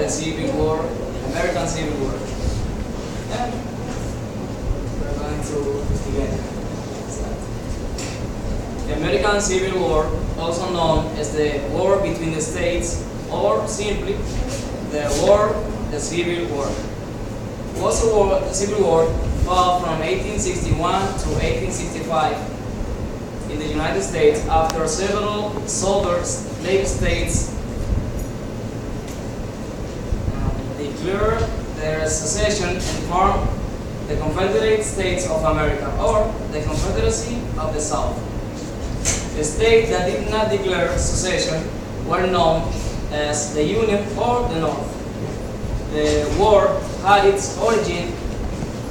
the Civil War, American Civil War. And we're going to begin. The American Civil War, also known as the War between the States, or simply the Civil War, was the Civil War fought from 1861 to 1865 in the United States after several southern slave states declared their secession and formed the Confederate States of America, or the Confederacy of the South. The states that did not declare secession were known as the Union or the North. The war had its origin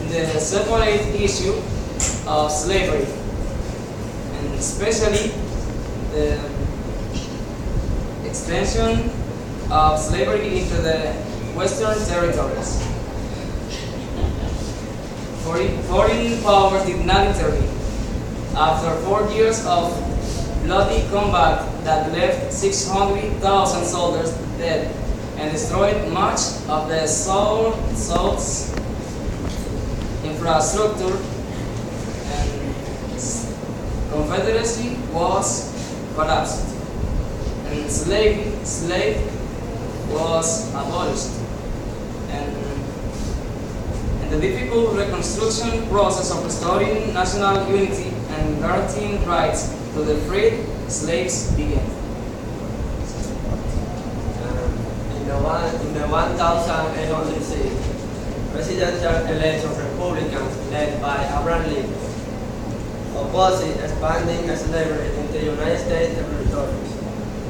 in the separate issue of slavery, and especially the extension of slavery into the Western territories. Foreign powers did not intervene. After 4 years of bloody combat that left 600,000 soldiers dead and destroyed much of the South's infrastructure, and Confederacy was collapsed, and slave was abolished, and the difficult reconstruction process of restoring national unity and guaranteeing rights to the freed slaves began. In the 1806 presidential election, Republicans led by Abraham Lincoln opposed expanding slavery into the United States territories.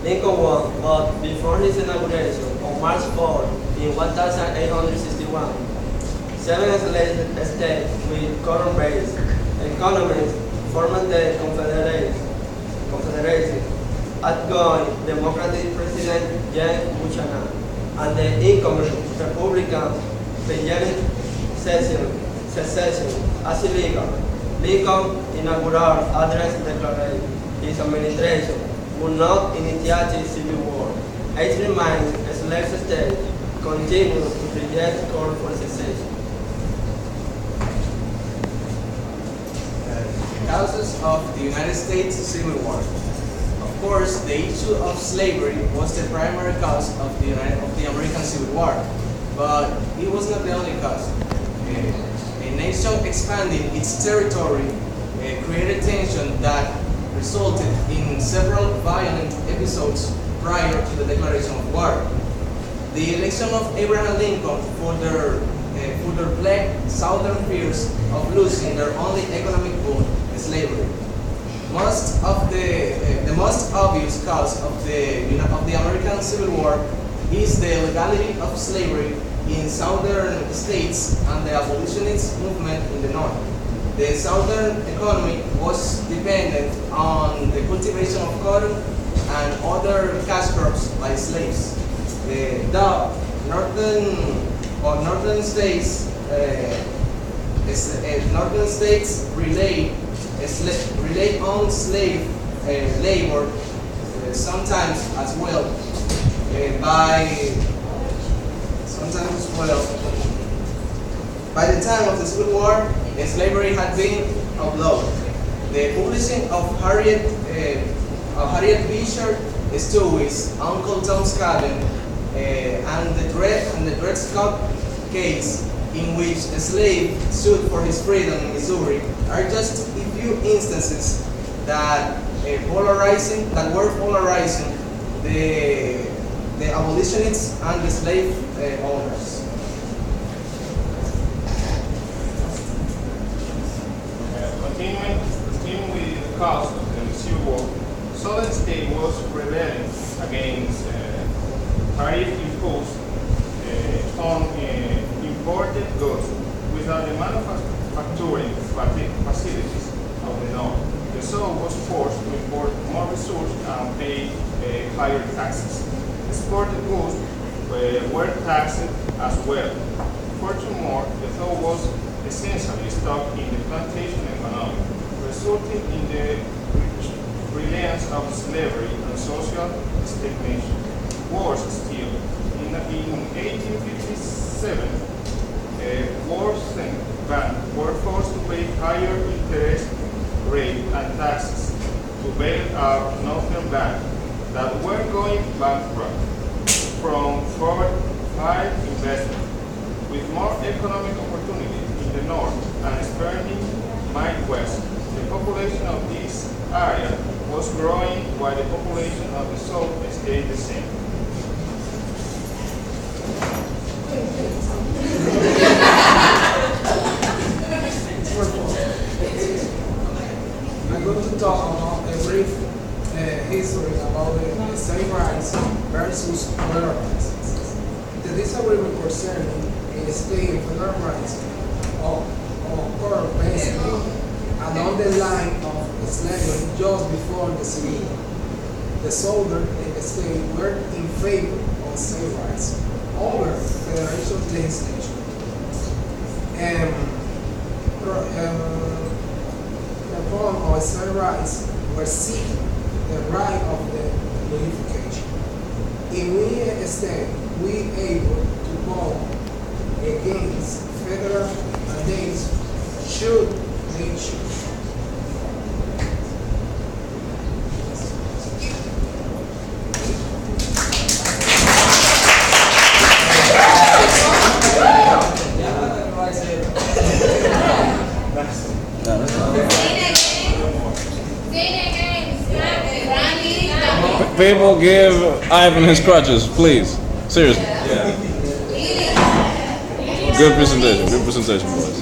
Lincoln won, but before his inauguration on March 4 in 1861, 7 slave states with common base economies formed the Confederacy. Outgoing Democratic President James Buchanan and the incoming Republican Benjamin secession as illegal. Lincoln inaugural address declared his administration would not initiate civil war. 8 remaining slave states continue to reject call for secession. Causes of the United States Civil War. Of course, the issue of slavery was the primary cause of the American Civil War, but it was not the only cause. A nation expanding its territory created tension that resulted in several violent episodes prior to the declaration of war. The election of Abraham Lincoln further plagued Southern fears of losing their only economic boon, slavery. The most obvious cause of the American Civil War is the legality of slavery in southern states and the abolitionist movement in the north. The southern economy was dependent on the cultivation of cotton and other cash crops by slaves. The northern states relate on slave labor, sometimes as well. By the time of the Civil War, slavery had been outlawed. The publishing of Harriet Beecher Stowie's Uncle Tom's Cabin and the Dred Scott case, in which a slave sued for his freedom in Missouri, are just a few instances that were polarizing the abolitionists and the slave owners. Continuing with the cause of the Civil War, Southern state was rebelling against tariff imposed on imported goods without the manufacturing facilities of the North. The South was forced to import more resources and pay higher taxes. Exported goods were taxed as well. Furthermore, the South was essentially stuck in the plantation economy, resulting in the reliance of slavery and social stagnation. Worse still, in in 1857, banks were forced to pay higher interest rate and taxes to bail out northern banks that were going bankrupt from foreign investment. With more economic opportunities in the north and expanding Midwest, the population of this area was growing while the population of the south stayed the same. I'm going to talk about a brief history about the slave rights versus federal rights. The disagreement concerning state and federal rights occurred basically along the line of slavery just before the Civil War. The southern states were in favor of slave rights over federation legislation. The problem of slave rights were seeking the right of the unification. In we state, we able to vote against federal mandates should they choose. People give Ivan his crutches, please. Seriously. Good presentation, boys.